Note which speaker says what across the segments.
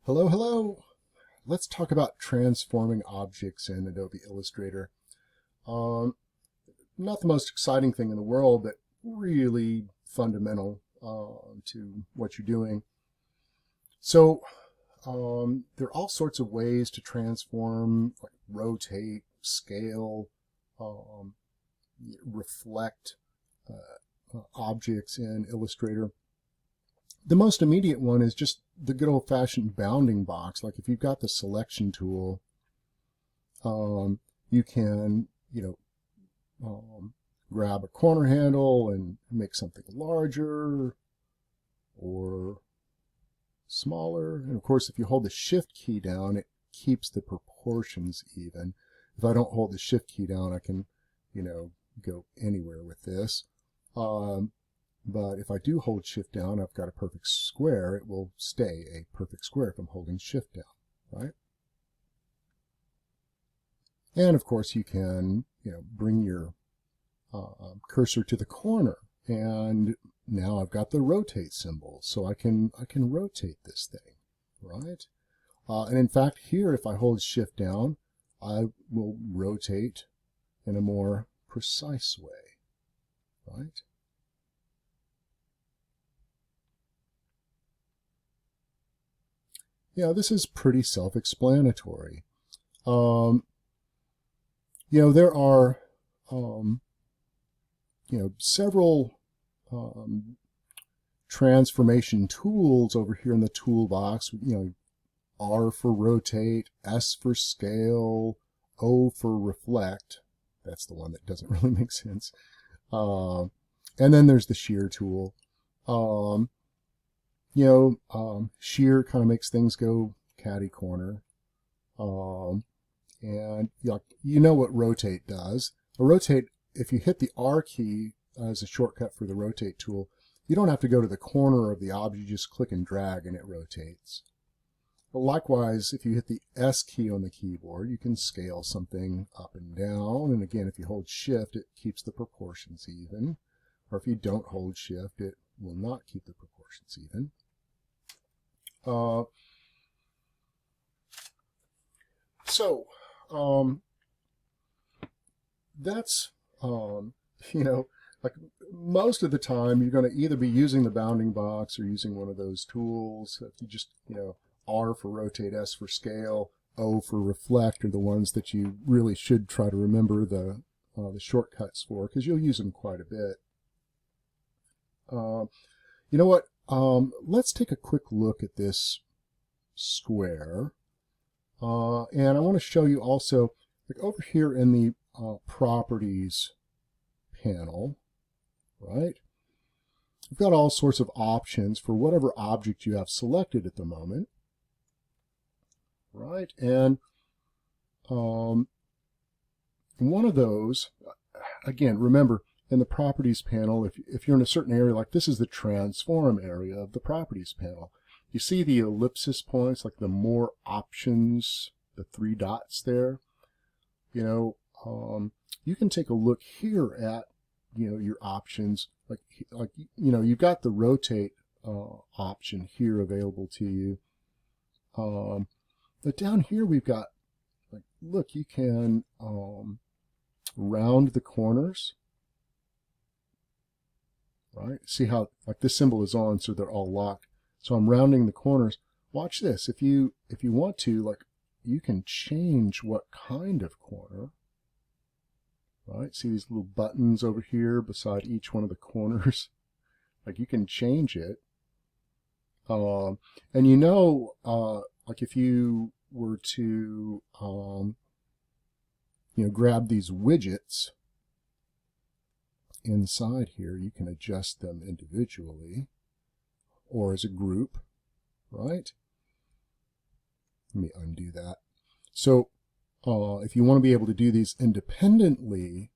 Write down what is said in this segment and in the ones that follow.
Speaker 1: Hello, hello. Let's talk about transforming objects in Adobe Illustrator. Um, Not the most exciting thing in the world, but really fundamental to what you're doing. So there are all sorts of ways to transform, like rotate, scale, um, reflect objects in Illustrator. The most immediate one is just the good old-fashioned bounding box. Like if you've got the selection tool, you can, grab a corner handle and make something larger or smaller. And of course, if you hold the Shift key down, it keeps the proportions even. If I don't hold the Shift key down, I can, go anywhere with this. But if I do hold Shift down, I've got a perfect square. It will stay a perfect square if I'm holding Shift down, right? And of course, you can, bring your cursor to the corner, and now I've got the rotate symbol, so I can rotate this thing, right? And in fact, here, if I hold Shift down, I will rotate in a more precise way, right? Yeah, this is pretty self-explanatory. There are, several transformation tools over here in the toolbox. R for rotate, S for scale, O for reflect. That's the one that doesn't really make sense. And then there's the shear tool. Shear kind of makes things go catty corner. And you know what rotate does. A rotate, if you hit the R key as a shortcut for the rotate tool, you don't have to go to the corner of the object, you just click and drag and it rotates. But likewise, if you hit the S key on the keyboard, you can scale something up and down. And again, if you hold Shift, it keeps the proportions even. Or if you don't hold Shift, it will not keep the proportions even. That's, like most of the time you're going to either be using the bounding box or using one of those tools. If you just, R for rotate, S for scale, O for reflect are the ones that you really should try to remember the shortcuts for, because you'll use them quite a bit. You know what? Let's take a quick look at this square. And I want to show you also, like over here in the properties panel, right? We've got all sorts of options for whatever object you have selected at the moment, right? And one of those, again, remember, in the properties panel, if you're in a certain area, like this is the transform area of the properties panel. You see the ellipsis points, like the more options, the 3 dots there. You can take a look here at, your options. You've got the rotate option here available to you. But down here we've got, look, you can round the corners. Right? See how, this symbol is on, so they're all locked. So I'm rounding the corners. Watch this. If you want to, you can change what kind of corner. Right? See these little buttons over here beside each one of the corners? You can change it. And if you were to, grab these widgets inside here, you can adjust them individually or as a group, right? Let me undo that. So if you want to be able to do these independently,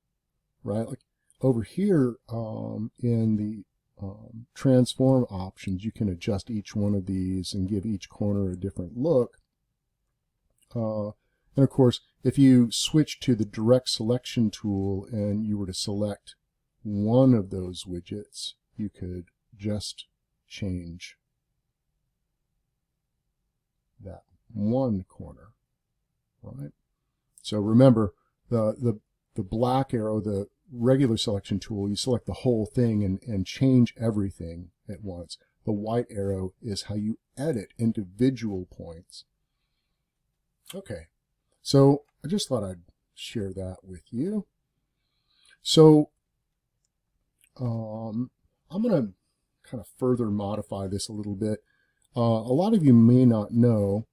Speaker 1: right, like over here in the transform options, you can adjust each one of these and give each corner a different look. And of course, if you switch to the direct selection tool and you were to select one of those widgets, you could just change one corner, right? So remember, the black arrow, the regular selection tool, you select the whole thing and change everything at once. The white arrow is how you edit individual points. Okay, so I just thought I'd share that with you. So I'm going to kind of further modify this a little bit. A lot of you may not know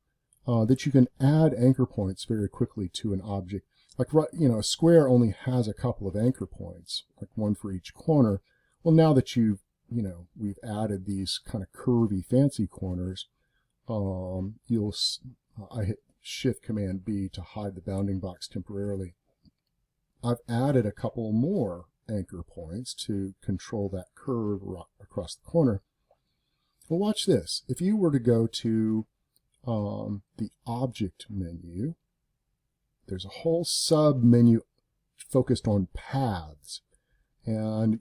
Speaker 1: that you can add anchor points very quickly to an object. Like, a square only has a couple of anchor points, like one for each corner. Well, now that we've added these kind of curvy, fancy corners, I hit Shift Command B to hide the bounding box temporarily. I've added a couple more anchor points to control that curve across the corner. Well, watch this. If you were to go to the Object menu, there's a whole sub-menu focused on paths. And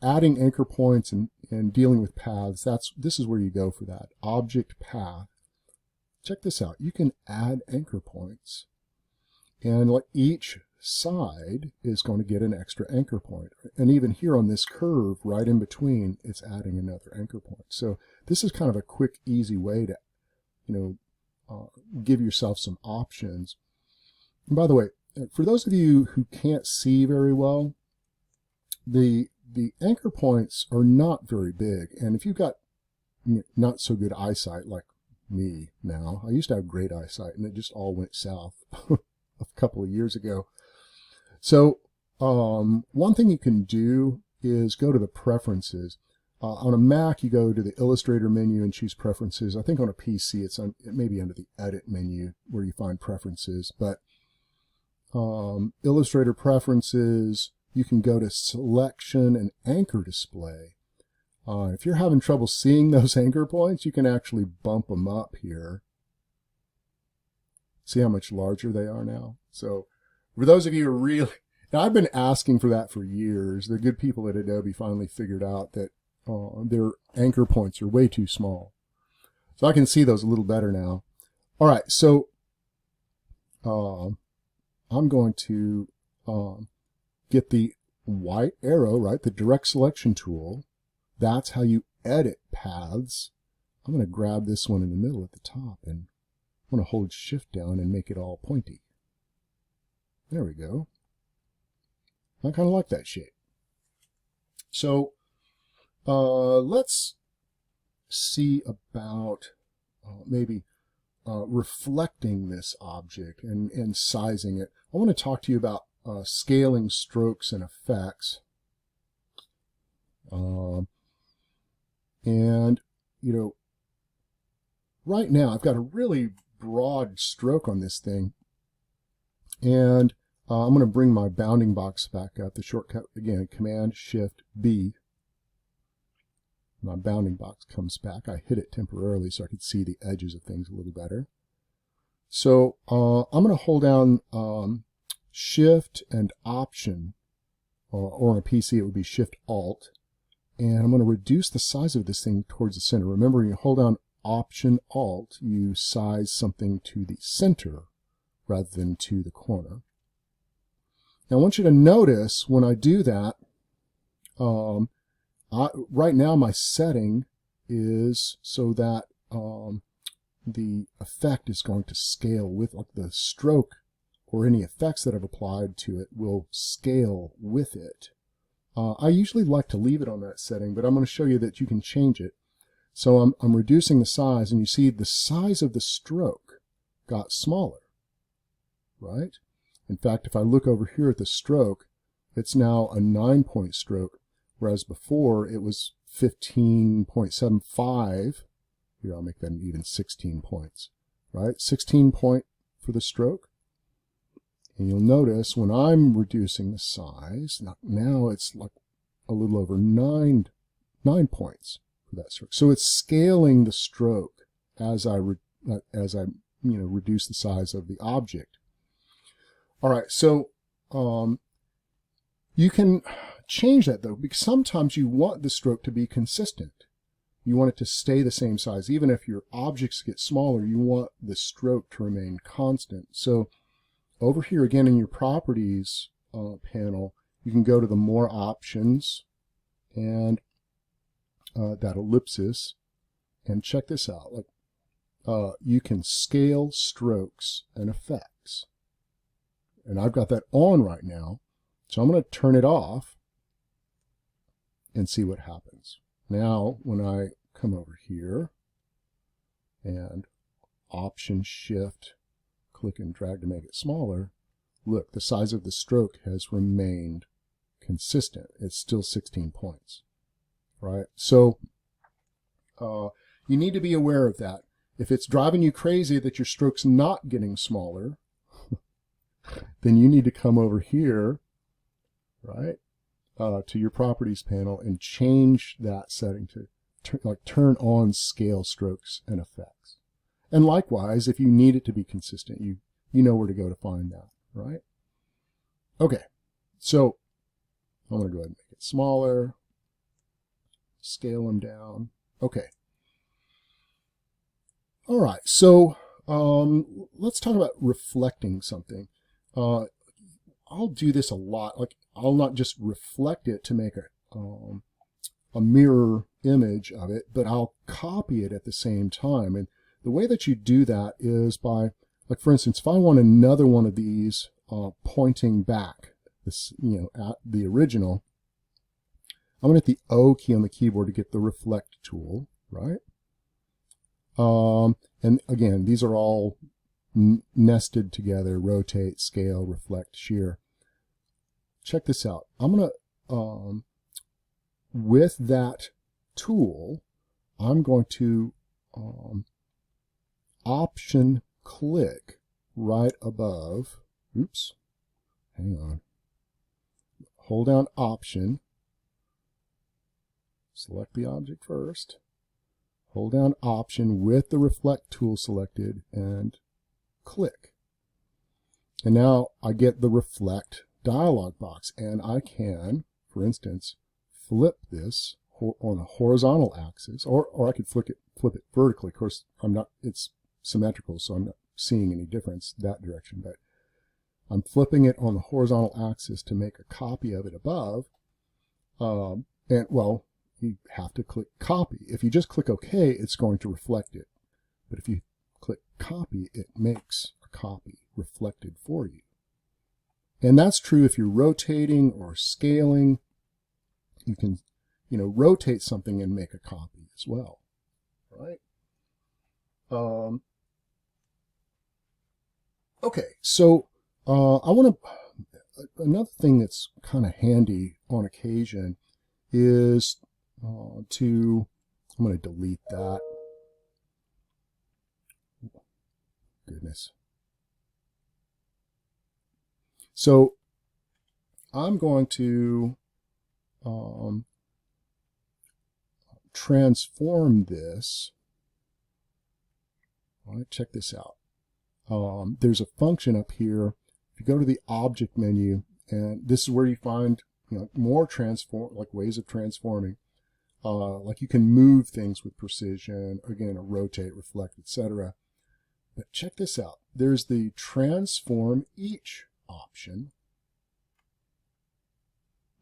Speaker 1: adding anchor points and dealing with paths, this is where you go for that. Object path. Check this out. You can add anchor points. And like each side is going to get an extra anchor point. And even here on this curve, right in between, it's adding another anchor point. So this is kind of a quick, easy way to, give yourself some options. And by the way, for those of you who can't see very well, the anchor points are not very big. And if you've got not so good eyesight like me now, I used to have great eyesight and it just all went south a couple of years ago. So one thing you can do is go to the preferences. On a Mac, you go to the Illustrator menu and choose preferences. I think on a PC, it may be under the Edit menu where you find preferences. But Illustrator preferences, you can go to Selection and Anchor Display. If you're having trouble seeing those anchor points, you can actually bump them up here. See how much larger they are now? So for those of you who are really... Now, I've been asking for that for years. The good people at Adobe finally figured out that their anchor points are way too small. So I can see those a little better now. All right, so I'm going to get the white arrow, right, the direct selection tool. That's how you edit paths. I'm going to grab this one in the middle at the top, and I'm going to hold Shift down and make it all pointy. There we go. I kind of like that shape. So let's see about maybe reflecting this object and sizing it. I want to talk to you about scaling strokes and effects. And, right now I've got a really broad stroke on this thing. And I'm going to bring my bounding box back up. The shortcut, again, Command Shift B. My bounding box comes back. I hit it temporarily so I could see the edges of things a little better. So I'm going to hold down Shift and Option, or on a PC it would be Shift Alt, and I'm going to reduce the size of this thing towards the center. Remember, when you hold down Option Alt, you size something to the center rather than to the corner. Now I want you to notice when I do that, right now my setting is so that the effect is going to scale with, like, the stroke or any effects that I've applied to it will scale with it. I usually like to leave it on that setting, but I'm going to show you that you can change it. So I'm reducing the size, and you see the size of the stroke got smaller, right? In fact, if I look over here at the stroke, it's now a 9-point stroke, whereas before it was 15.75. Here, I'll make that an even 16 points, right? 16 point for the stroke. And you'll notice when I'm reducing the size, now it's like a little over 9 points for that stroke. So it's scaling the stroke as I reduce the size of the object. All right, so you can change that though, because sometimes you want the stroke to be consistent. you want it to stay the same size. Even if your objects get smaller, you want the stroke to remain constant. So over here again in your properties panel, you can go to the more options and that ellipsis, and check this out. Like you can scale strokes and effects. And I've got that on right now. So I'm going to turn it off and see what happens. Now, when I come over here and Option Shift, click and drag to make it smaller, look, the size of the stroke has remained consistent. It's still 16 points, right? So you need to be aware of that. If it's driving you crazy that your stroke's not getting smaller, then you need to come over here, right, to your properties panel and change that setting to turn on scale strokes and effects. And likewise, if you need it to be consistent, you know where to go to find that, right? Okay, so I'm going to go ahead and make it smaller, scale them down. Okay. All right, so let's talk about reflecting something. I'll do this a lot. Like, I'll not just reflect it to make a mirror image of it, but I'll copy it at the same time. And the way that you do that is by, like, for instance, if I want another one of these pointing back, this, at the original, I'm going to hit the O key on the keyboard to get the reflect tool, right? And again, these are all nested together: rotate, scale, reflect, shear. Check this out. I'm going to, with that tool, I'm going to option click right above, oops, hang on, hold down option, select the object first, hold down option with the reflect tool selected and click. And now I get the reflect dialog box, and I can, for instance, flip this on a horizontal axis, or I could flip it vertically. Of course, it's symmetrical, so I'm not seeing any difference that direction, but I'm flipping it on the horizontal axis to make a copy of it above. And well, you have to click copy. If you just click OK, it's going to reflect it. But if you click copy, it makes a copy reflected for you. And that's true if you're rotating or scaling. You can, rotate something and make a copy as well, right? Okay, so another thing that's kind of handy on occasion is I'm going to delete that. Goodness. So I'm going to transform this. All right, check this out. There's a function up here. If you go to the object menu, and this is where you find more ways of transforming. Like you can move things with precision, again, rotate, reflect, etc. But check this out. There's the transform each option.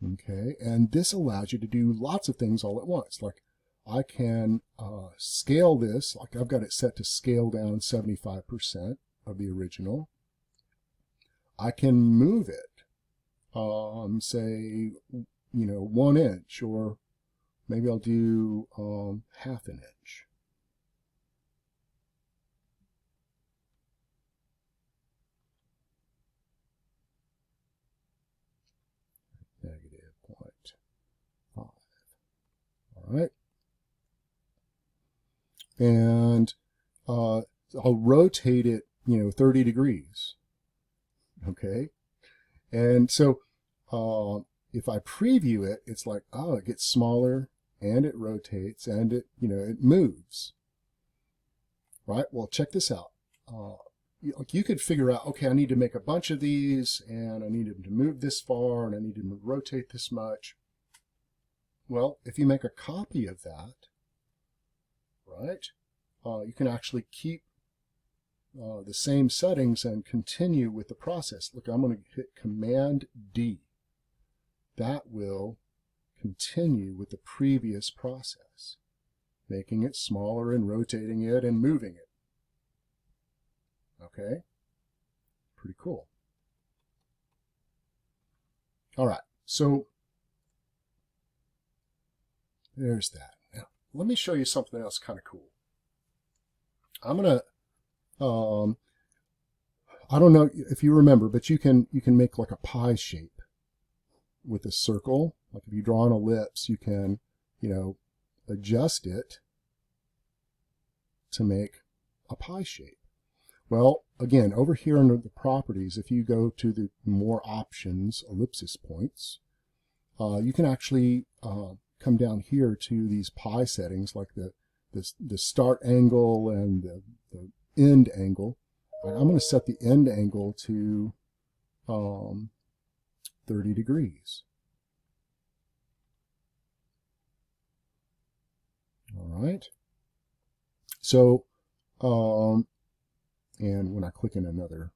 Speaker 1: Okay, and this allows you to do lots of things all at once. Like I can scale this, like I've got it set to scale down 75% of the original. I can move it, say, 1 inch, or maybe I'll do half an inch. -0.5. All right. And I'll rotate it, 30 degrees. Okay. And so if I preview it, it's like, oh, it gets smaller and it rotates and it, it moves. Right? Well, check this out. You could figure out, okay, I need to make a bunch of these, and I need them to move this far, and I need to rotate this much. Well, if you make a copy of that, right? You can actually keep the same settings and continue with the process. Look, I'm going to hit Command D. That will continue with the previous process, making it smaller and rotating it and moving it. Okay, pretty cool. All right, so there's that. Now, let me show you something else kind of cool. I'm gonna, I don't know if you remember, but you can make like a pie shape with a circle. Like if you draw an ellipse, you can, adjust it to make a pie shape. Well, again, over here under the properties, if you go to the more options, ellipsis points, you can actually come down here to these pie settings, like the start angle and the end angle. I'm going to set the end angle to 30 degrees. All right. So, and when I click in another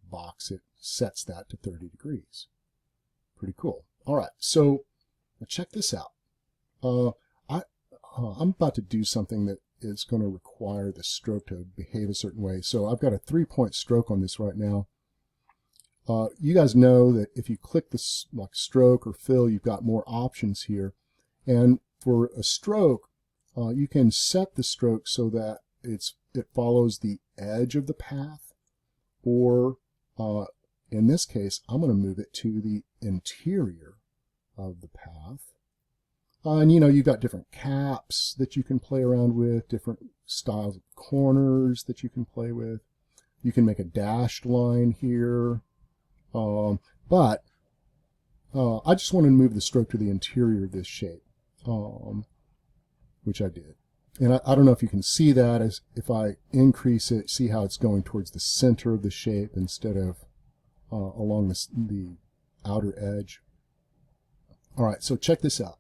Speaker 1: box, it sets that to 30 degrees. Pretty cool. All right. So check this out. I'm about to do something that is going to require the stroke to behave a certain way. So I've got a 3-point stroke on this right now. You guys know that if you click this like stroke or fill, you've got more options here. And for a stroke, you can set the stroke so that it follows the edge of the path, or in this case, I'm going to move it to the interior of the path. And you've got different caps that you can play around with, different styles of corners that you can play with. You can make a dashed line here. But I just want to move the stroke to the interior of this shape, which I did. And I don't know if you can see that. As if I increase it, see how it's going towards the center of the shape instead of along the outer edge. All right, so check this out.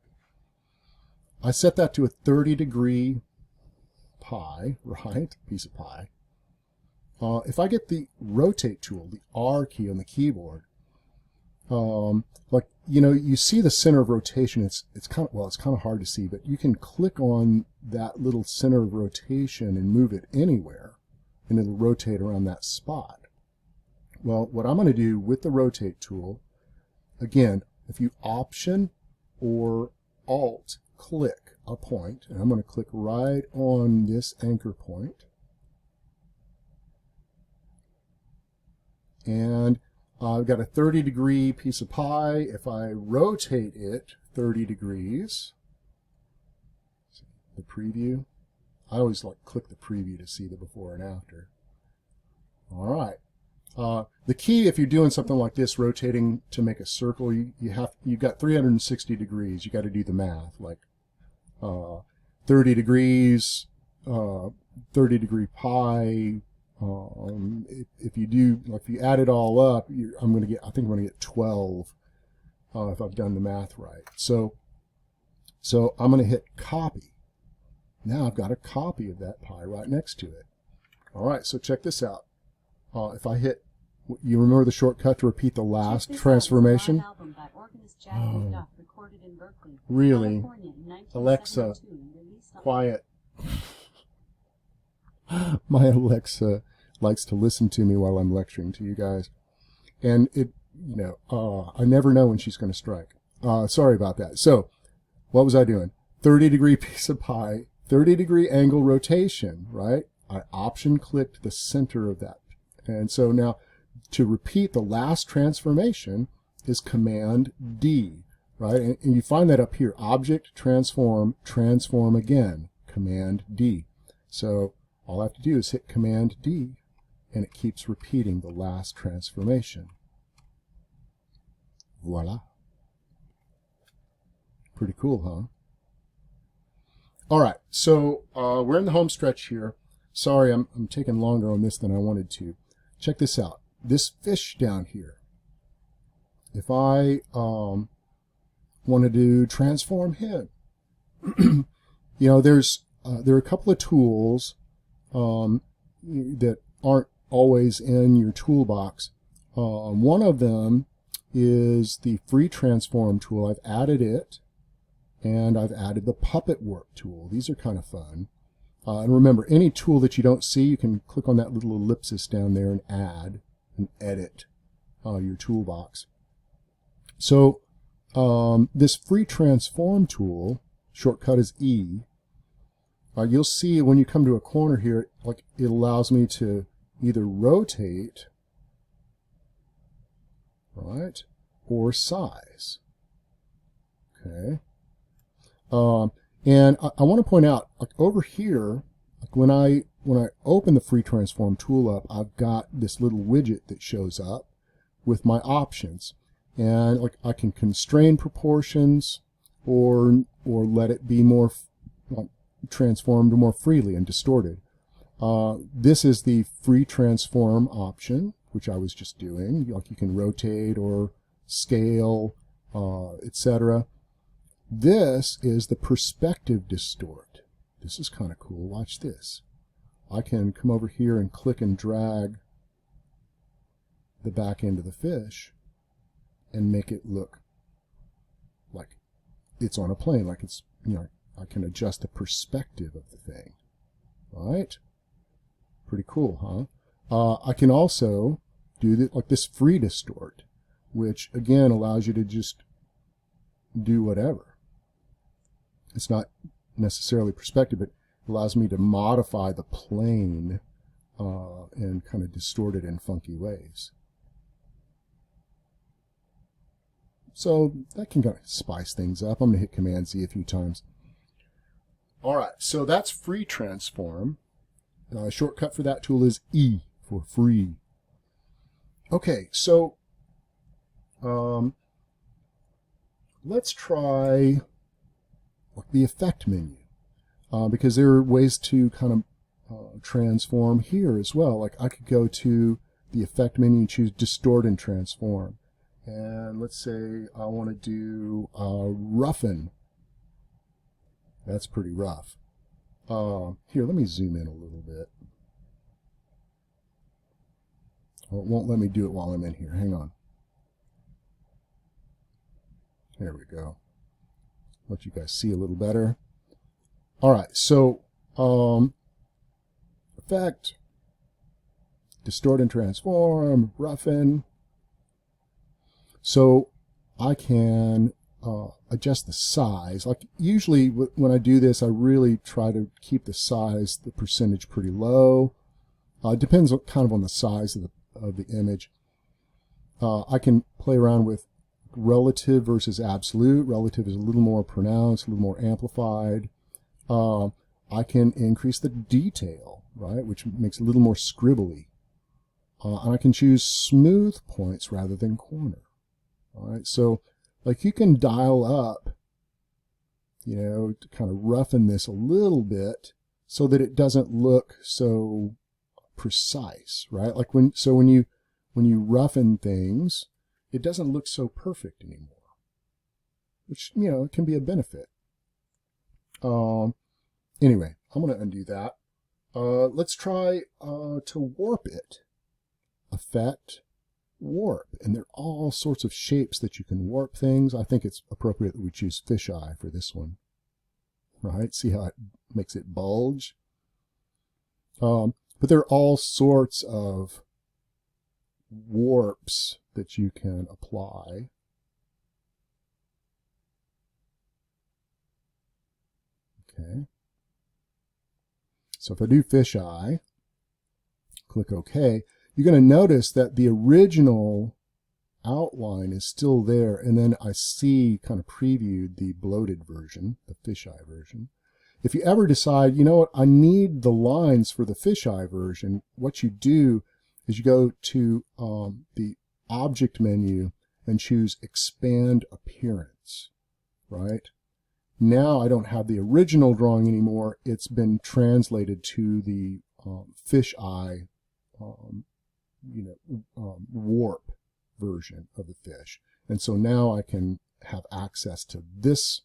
Speaker 1: I set that to a 30-degree pie, right? Piece of pie. If I get the rotate tool, the R key on the keyboard, you see the center of rotation. It's kind of hard to see, but you can click on that little center of rotation and move it anywhere, and it'll rotate around that spot. Well, what I'm going to do with the rotate tool, again, if you Option or Alt click a point, and I'm going to click right on this anchor point, and I've got a 30-degree piece of pie. If I rotate it 30 degrees, the preview, I always click the preview to see the before and after. All right. The key, if you're doing something like this, rotating to make a circle, you've got 360 degrees. You got to do the math, like 30 degrees, 30-degree pie. If you add it all up, I think I'm going to get 12 if I've done the math right. So I'm going to hit copy. Now I've got a copy of that pie right next to it. All right, so check this out. If I hit, you remember the shortcut to repeat the last transformation? Oh, really? Alexa, quiet. My Alexa likes to listen to me while I'm lecturing to you guys. And I never know when she's going to strike. Sorry about that. So, what was I doing? 30-degree piece of pie, 30-degree angle rotation, right? I Option clicked the center of that. And so now, to repeat the last transformation is Command D, right? And you find that up here, Object, Transform, Transform again, Command D. So, all I have to do is hit Command D, and it keeps repeating the last transformation. Voila. Pretty cool, huh? All right, so we're in the home stretch here. Sorry, I'm taking longer on this than I wanted to. Check this out. This fish down here, if I wanted to transform him, there's there are a couple of tools that aren't always in your toolbox. One of them is the free transform tool. I've added it, and I've added the puppet warp tool. These are kind of fun. And remember, any tool that you don't see, you can click on that little ellipsis down there and add and edit your toolbox. So this free transform tool, shortcut is E. You'll see when you come to a corner here, like it allows me to either rotate, right, or size. Okay. And I want to point out, like over here, like when I open the free transform tool up, I've got this little widget that shows up with my options, and like I can constrain proportions or let it be more transformed more freely and distorted. This is the free transform option, which I was just doing. Like you can rotate or scale, etc. This is the perspective distort. This is kind of cool. Watch this. I can come over here and click and drag the back end of the fish and make it look like it's on a plane, like it's, you know, I can adjust the perspective of the thing. All right? Pretty cool, huh? I can also do like this free distort, which again allows you to just do whatever. It's not necessarily perspective, it allows me to modify the plane and kind of distort it in funky ways. So that can kind of spice things up. I'm going to hit Command-Z a few times. All right, so that's free transform. Shortcut for that tool is E for free. Okay, so let's try the effect menu, because there are ways to kind of transform here as well. Like I could go to the effect menu and choose distort and transform, and let's say I want to do roughen. That's pretty rough. Here, let me zoom in a little bit. Well, it won't let me do it while I'm in here. Hang on. There we go. Let you guys see a little better. All right, so effect, distort and transform, roughen. So I can adjust the size. Like usually when I do this, I really try to keep the size, the percentage pretty low. It depends kind of on the size of the image. I can play around with relative versus absolute. Relative is a little more pronounced, a little more amplified. I can increase the detail, right, which makes it a little more scribbly. And I can choose smooth points rather than corner. All right, so like you can dial up, you know, to kind of roughen this a little bit so that it doesn't look so precise, right? Like when you roughen things, it doesn't look so perfect anymore, which, you know, can be a benefit. Anyway, I'm going to undo that. Let's try to warp it. Effect, warp. And there are all sorts of shapes that you can warp things. I think it's appropriate that we choose fisheye for this one. Right? See how it makes it bulge? But there are all sorts of warps that you can apply. Okay. So if I do fisheye, click OK, you're going to notice that the original outline is still there, and then I see kind of previewed the bloated version, the fisheye version. If you ever decide, you know what, I need the lines for the fisheye version, what you do is you go to the object menu and choose expand appearance, right? Now I don't have the original drawing anymore. It's been translated to the fisheye, warp version of the fish. And so now I can have access to this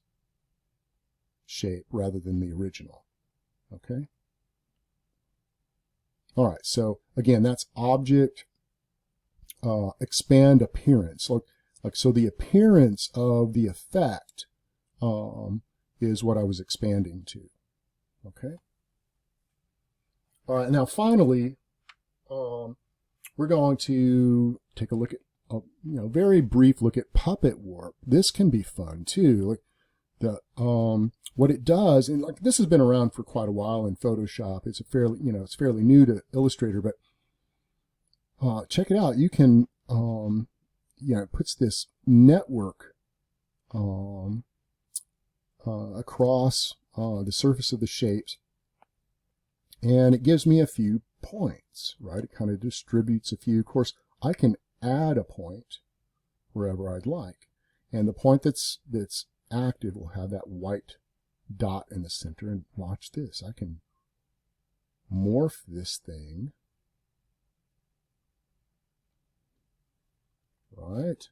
Speaker 1: shape rather than the original. Okay. All right. So again, that's object expand appearance. So the appearance of the effect is what I was expanding to. Okay. All right. Now, finally, we're going to take a look at very brief look at puppet warp. This can be fun too. Like what it does, and like this has been around for quite a while in Photoshop. It's it's fairly new to Illustrator, but check it out. You can it puts this network across the surface of the shapes, and it gives me a few points, right? It kind of distributes a few. Of course, I can add a point wherever I'd like, and the point that's active will have that white dot in the center. And watch this, I can morph this thing, right?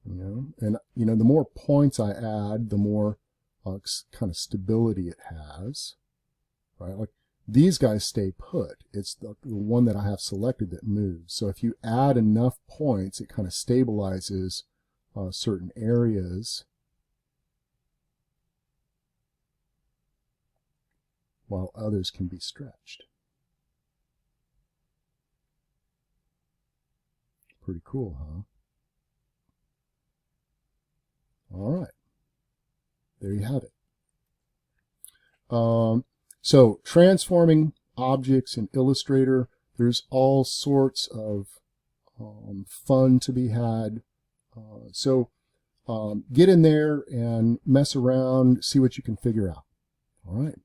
Speaker 1: And the more points I add, the more kind of stability it has, right? Like these guys stay put. It's the one that I have selected that moves. So if you add enough points, it kind of stabilizes certain areas, while others can be stretched. Pretty cool, huh? All right. There you have it. So transforming objects in Illustrator, there's all sorts of fun to be had. So get in there and mess around, see what you can figure out. All right.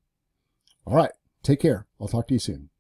Speaker 1: All right. Take care. I'll talk to you soon.